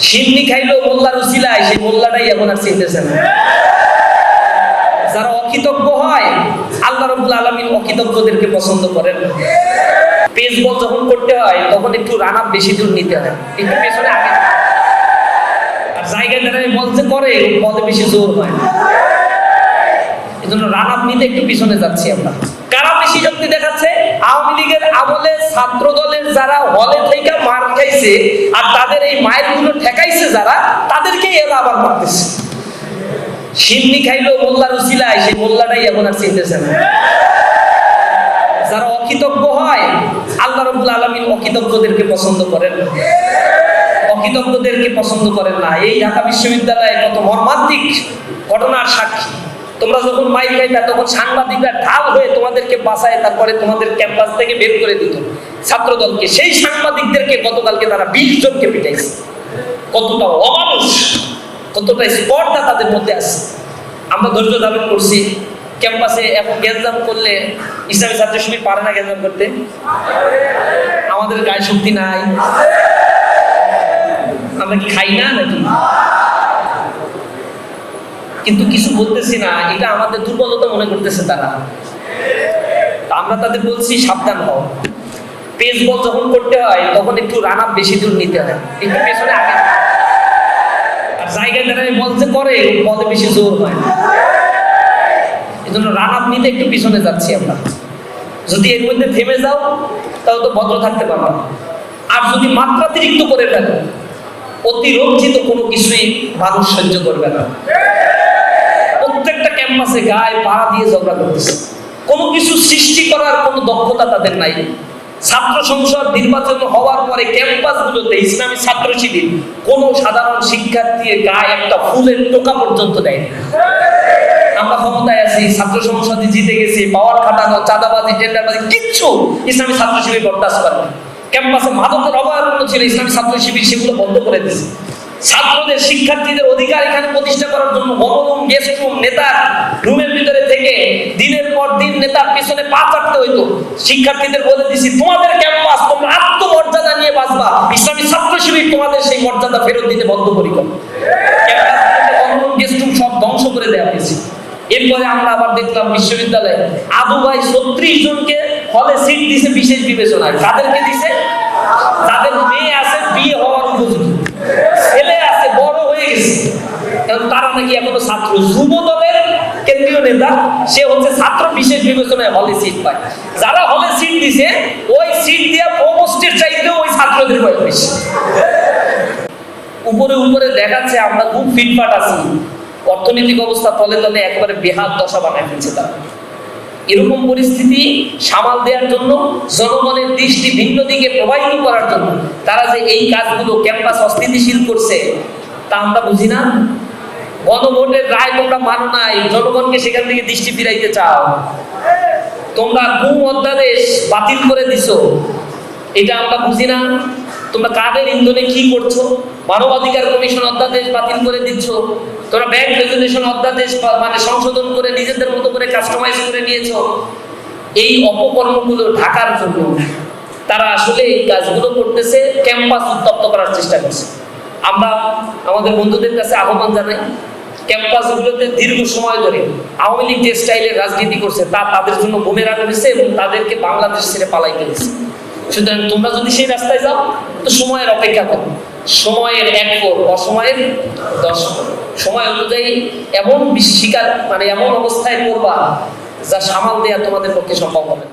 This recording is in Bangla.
সিন্নি খাইলো মোল্লার উসিলায়, সেই মোল্লাটাই এখন আর চিনতেছে না। যারা অকৃতজ্ঞ হয়, আল্লাহ রাব্বুল আলামিন অকৃতজ্ঞদেরকে পছন্দ করেন না। পেস বল যখন করতে হয় তখন একটু রান আপ বেশি দূর নিতে হয়, একটু পেছনে আগে। আর জায়গায় দাঁড়ায় বল যে করে বলে বেশি জোর হয়, এই জন্য রান আপ নিতে একটু পিছনে যাচ্ছি আমরা। কারা বেশি শক্তি দেখাচ্ছে? আওয়ামী লীগের আমলে ছাত্র দলের যারা হলে থেকে মার খাইছে আর তাদের এই মায়েরগুলো ঠেকাইছে যারা, তাদেরকেই এরা আবার মারতেছে। সিন্নি খাইলো মোল্লার উসিলায়, সেই মোল্লাটাই এখন আর চিনতেছে না। যারা অকৃতজ্ঞ হয়, আল্লাহ রাব্বুল আলামিন অকৃতজ্ঞদেরকে পছন্দ করেন না, অকৃতজ্ঞদেরকে পছন্দ করেন না। এই ঢাকা বিশ্ববিদ্যালয়ে কত মর্মান্তিক ঘটনার সাক্ষী। তোমরা যখন মাইক খাইতা তখন সাংবাদিকরা ঢাল হয়ে তোমাদেরকে বাঁচায়, তারপরে তোমাদের ক্যাম্পাস থেকে বের করে দিত ছাত্রদলকে। সেই সাংবাদিকদেরকে গতকালকে তারা 20 জনকে পিটাইছে। কতটা অমানুষ, কতটা স্পর্ধা তাদের মধ্যে আছে। আমরা ধৈর্য ধারণ করছি। ক্যাম্পাসে এখন গ্যাঞ্জাম করলে ইসলামী ছাত্র শিবির পারে না গ্যাঞ্জাম করতে? আমাদের গায়ে শক্তি নাই? আমরা কি খাই না নাকি? কিন্তু কিছু বলতেছি না, এটা আমাদের দুর্বলতা মনে করতেছে তারা। আমরা তাদের বলছি সাবধান হও। পেস বল যখন করতে হয় তখন একটু রান আপ বেশি দূর নিতে হয়, একটু পেছনে আগে। আর জায়গায় দাঁড়ায় বল যে করে বলে বেশি জোর হয়, এই জন্য রান আপ নিতে একটু পিছনে যাচ্ছি আমরা। যদি এর মধ্যে থেমে যাও তাহলে তো ভদ্র থাকতে পারবো না। আর যদি মাত্রাতিরিক্ত করে ফেলো, অতিরঞ্জিত কোনো কিছুই মানুষ সহ্য করবে না। প্রত্যেকটা ক্যাম্পাসে গায়ে পাড়া দিয়ে ঝগড়া করতেছে, কোনো কিছু সৃষ্টি করার কোনো দক্ষতা তাদের নাই। ছাত্র সংসদ নির্বাচন হওয়ার পরে ক্যাম্পাসগুলোতে ইসলামী ছাত্র শিবির কোনো সাধারণ শিক্ষার্থীর গায়ে একটা ফুলের টোকা পর্যন্ত দেয়নি। আমরা ক্ষমতায় আছি, ছাত্র সংসদে জিতে গেছি, পাওয়ার খাটানো, চাঁদাবাজি, টেন্ডারবাজি কিচ্ছু ইসলামী ছাত্র শিবির বরদাস্ত করে না। ক্যাম্পাসে মাদকের অবহেলন ছিল, ইসলামী ছাত্র শিবির সেগুলো বন্ধ করে দিয়েছে। ছাত্রদের, শিক্ষার্থীদের অধিকার এখানে প্রতিষ্ঠা করার জন্য গণরুম, গেস্ট রুম, নেতার রুমের ভিতরে থেকে দিনের পর দিন নেতার পেছনে পা চাটতে হইতো। শিক্ষার্থীদের বলে দিছি, তোমাদের ক্যাম্পাস তোমরা আত্মমর্যাদা নিয়ে বাঁচবা, ইসলামী ছাত্র শিবির তোমাদের সেই মর্যাদা ফেরত দিতে বদ্ধপরিকর। গণরুম, গেস্ট রুম সব ধ্বংস করে দেওয়া হয়েছে। এরপরে আমরা আবার দেখলাম বিশ্ববিদ্যালয়ে আবু ভাই 36 জনকে হলে সিট দিছে বিশেষ বিবেচনায়। তাদেরকে দিছে যাদের মেয়ে আছে বিয়ে হওয়ার উপযোগী, ছেলে আছে বড় হয়ে গেছে, কারণ তারা নাকি এখনো ছাত্র। যুব দলের কেন্দ্রীয় নেতা, সে হচ্ছে ছাত্র বিশেষ বিবেচনায় হলে সিট পায়। যারা হলে সিট দিছে ওই সিট দিয়া প্রভোস্টের চাইতেও ওই ছাত্রদের বয়স বেশি। উপরে উপরে দেখাচ্ছে আমরা খুব ফিটফাট আছি, অর্থনৈতিক অবস্থা তলে তলে একেবারে বেহাল দশা বানায় ফেলছে তারা। এরকম পরিস্থিতি সামাল দেওয়ার জন্য, জনগণের দৃষ্টি ভিন্ন দিকে প্রবাহিত করার জন্য তারা যে এই কাজগুলো ক্যাম্পাস অস্থিতিশীল করছে তা আমরা বুঝি না। গণভোটের রায় তোমরা মানো নাই, জনগণকে সেখান থেকে দৃষ্টি ফিরাইতে চাও। তোমরা গুম অধ্যাদেশ বাতিল করে দিছো, এটা আমরা বুঝি না। তোমরা কাদের ইন্ধনে কি করছো? মানবাধিকার কমিশন অধ্যাদেশ বাতিল করে দিচ্ছ, তোমরা ব্যাংক রেজুলেশন অধ্যাদেশ মানে সংশোধন করে নিজেদের মতো করে কাস্টমাইজ করে নিয়েছো। এই অপকর্মগুলো ঢাকার জন্য তারা আসলে এই কাজগুলো করতেছে, ক্যাম্পাস উত্তপ্ত করার চেষ্টা করছে। আমরা আমাদের বন্ধুদের কাছে আহ্বান জানাই, ক্যাম্পাসগুলোতে দীর্ঘ সময় ধরে আওয়ামী লীগ যে স্টাইলের রাজনীতি করছে তা তাদের জন্য বুমেরাং হয়েছে এবং তাদেরকে বাংলাদেশ ছেড়ে পালাইতে দিয়েছে। সুতরাং তোমরা যদি সেই রাস্তায় যাও তো সময়ের অপেক্ষা করো, সময়ের 1 পর, অসময়ের 10 পর। সময় অনুযায়ী এমন শিকার মানে এমন অবস্থায় পড়বা যা সামাল দেওয়া তোমাদের পক্ষে সম্ভব হবে।